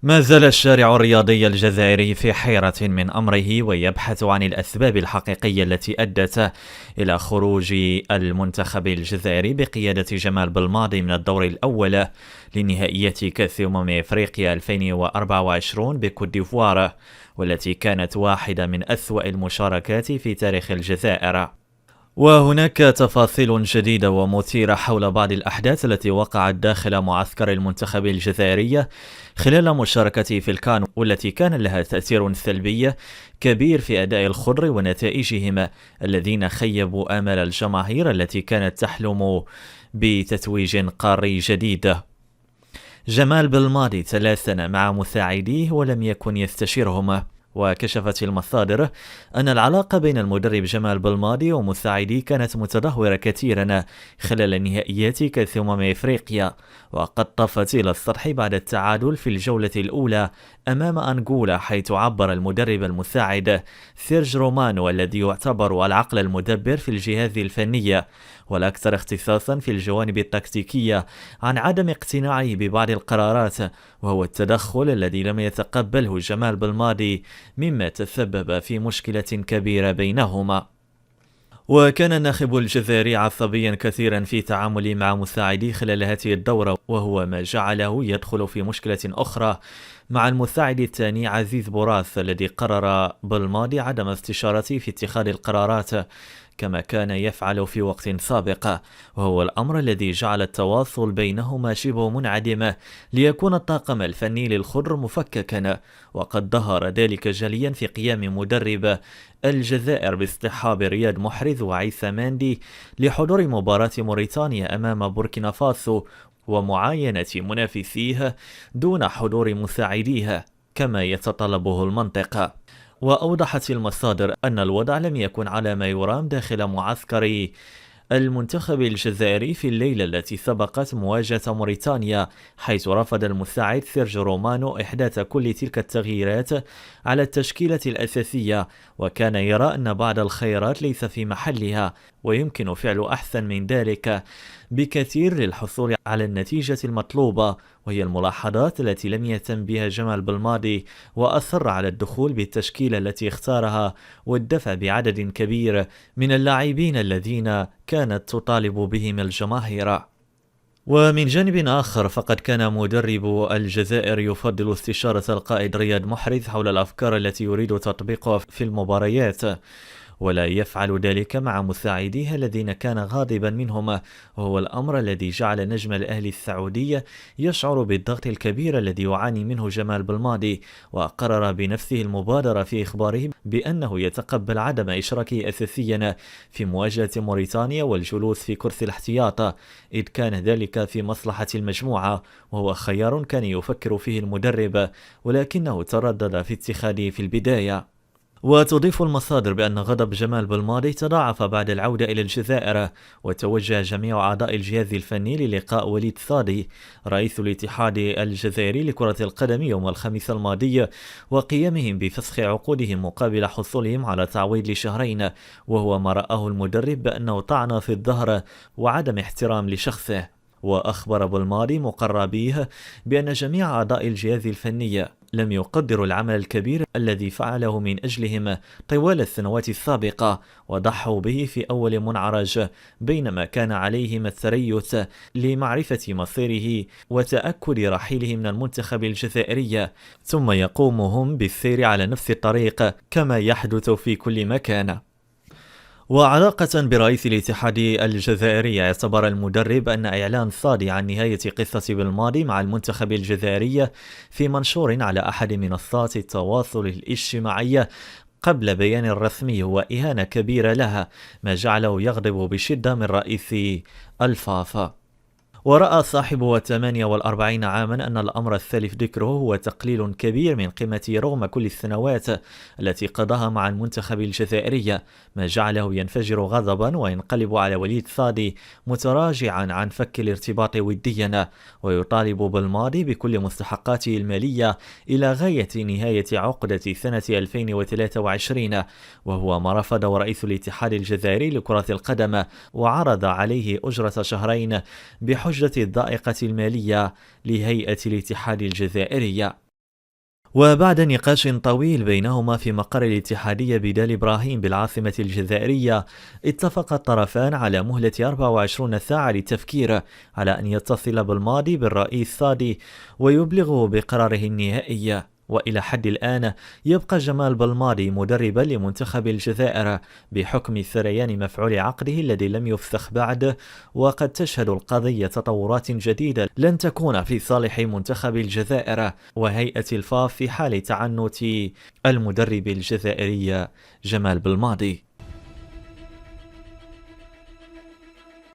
ما زال الشارع الرياضي الجزائري في حيرة من أمره ويبحث عن الأسباب الحقيقية التي أدت إلى خروج المنتخب الجزائري بقيادة جمال بلماضي من الدور الأول لنهائيات كأس إفريقيا 2024 بكوت ديفوار، والتي كانت واحدة من أسوأ المشاركات في تاريخ الجزائر. وهناك تفاصيل جديدة ومثيرة حول بعض الأحداث التي وقعت داخل معسكر المنتخب الجزائري خلال مشاركته في الكان، والتي كان لها تأثير سلبي كبير في أداء الخضر ونتائجهم، الذين خيبوا آمال الجماهير التي كانت تحلم بتتويج قاري جديد. جمال بلماضي تلاسن مع مساعديه ولم يكن يستشيرهم، وكشفت المصادر أن العلاقة بين المدرب جمال بلماضي ومساعديه كانت متدهورة كثيرا خلال نهائيات كأس إفريقيا، وقد طفت إلى السطح بعد التعادل في الجولة الأولى أمام أنغولا، حيث عبر المدرب المساعد سيرج رومانو الذي يعتبر العقل المدبر في الجهاز الفني والأكثر اختصاصا في الجوانب التكتيكية عن عدم اقتناعه ببعض القرارات، وهو التدخل الذي لم يتقبله جمال بلماضي، مما تسبب في مشكلة كبيرة بينهما. وكان الناخب الجزائري عصبيا كثيرا في تعامله مع مساعديه خلال هذه الدورة، وهو ما جعله يدخل في مشكلة أخرى مع المساعد الثاني عزيز بوراس، الذي قرر بلماضي عدم استشارته في اتخاذ القرارات كما كان يفعل في وقت سابق، وهو الأمر الذي جعل التواصل بينهما شبه منعدم ليكون الطاقم الفني للخضر مفككا. وقد ظهر ذلك جليا في قيام مدرب الجزائر باصطحاب رياض محرز وعيسى ماندي لحضور مباراة موريتانيا أمام بوركينا فاسو ومعاينة منافسيه دون حضور مساعديه كما يتطلبه المنطق. وأوضحت المصادر أن الوضع لم يكن على ما يرام داخل معسكر المنتخب الجزائري في الليلة التي سبقت مواجهة موريتانيا، حيث رفض المساعد سيرج رومانو إحداث كل تلك التغييرات على التشكيلة الأساسية، وكان يرى أن بعض الخيارات ليس في محلها ويمكن فعل أحسن من ذلك بكثير للحصول على النتيجة المطلوبة، وهي الملاحظات التي لم يهتم بها جمال بلماضي، وأصر على الدخول بالتشكيلة التي اختارها والدفع بعدد كبير من اللاعبين الذين كانت تطالب بهم الجماهير. ومن جانب آخر فقد كان مدرب الجزائر يفضل استشارة القائد رياض محرز حول الأفكار التي يريد تطبيقها في المباريات، ولا يفعل ذلك مع مساعديه الذين كان غاضبا منهم، وهو الأمر الذي جعل نجم الأهلي السعودي يشعر بالضغط الكبير الذي يعاني منه جمال بلماضي، وقرر بنفسه المبادرة في إخباره بأنه يتقبل عدم إشراكه أساسيا في مواجهة موريتانيا والجلوس في كرسي الاحتياط، إذ كان ذلك في مصلحة المجموعة، وهو خيار كان يفكر فيه المدرب ولكنه تردد في اتخاذه في البداية. وتضيف المصادر بأن غضب جمال بلماضي تضاعف بعد العودة إلى الجزائر، وتوجه جميع أعضاء الجهاز الفني للقاء وليد صادي رئيس الاتحاد الجزائري لكرة القدم يوم الخميس الماضي، وقيامهم بفسخ عقودهم مقابل حصولهم على تعويض لشهرين، وهو ما رآه المدرب بأنه طعن في الظهر وعدم احترام لشخصه. وأخبر بلماضي مقربيه بأن جميع أعضاء الجهاز الفني لم يقدروا العمل الكبير الذي فعله من أجلهم طوال السنوات السابقة، وضحوا به في أول منعرج، بينما كان عليهم التريث لمعرفة مصيره وتأكد رحيله من المنتخب الجزائري، ثم يقوم هم بالسير على نفس الطريق كما يحدث في كل مكان. وعلاقة برئيس الاتحاد الجزائري، اعتبر المدرب أن إعلان صادي عن نهاية قصة بلماضي مع المنتخب الجزائري في منشور على أحد منصات التواصل الاجتماعي قبل بيان رسمي هو إهانة كبيرة لها، ما جعله يغضب بشدة من رئيس الفاف. ورأى صاحب 48 عاما أن الأمر الثالث ذكره هو تقليل كبير من قيمته رغم كل السنوات التي قضاها مع المنتخب الجزائري، ما جعله ينفجر غضبا وينقلب على وليد صادي متراجعا عن فك الارتباط وديا، ويطالب بالماضي بكل مستحقاته المالية إلى غاية نهاية عقدة سنة 2023، وهو ما رفضه رئيس الاتحاد الجزائري لكرة القدم، وعرض عليه أجرة شهرين بحجة الضائقة المالية لهيئة الاتحاد الجزائري. وبعد نقاش طويل بينهما في مقر الاتحادية بدال إبراهيم بالعاصمة الجزائرية، اتفق الطرفان على مهلة 24 ساعة للتفكير على أن يتصل بالماضي بالرئيس سادي ويبلغه بقراره النهائي. وإلى حد الآن يبقى جمال بلماضي مدربا لمنتخب الجزائر بحكم سريان مفعول عقده الذي لم يفسخ بعد، وقد تشهد القضية تطورات جديدة لن تكون في صالح منتخب الجزائر وهيئة الفاف في حال تعنت المدرب الجزائري جمال بلماضي.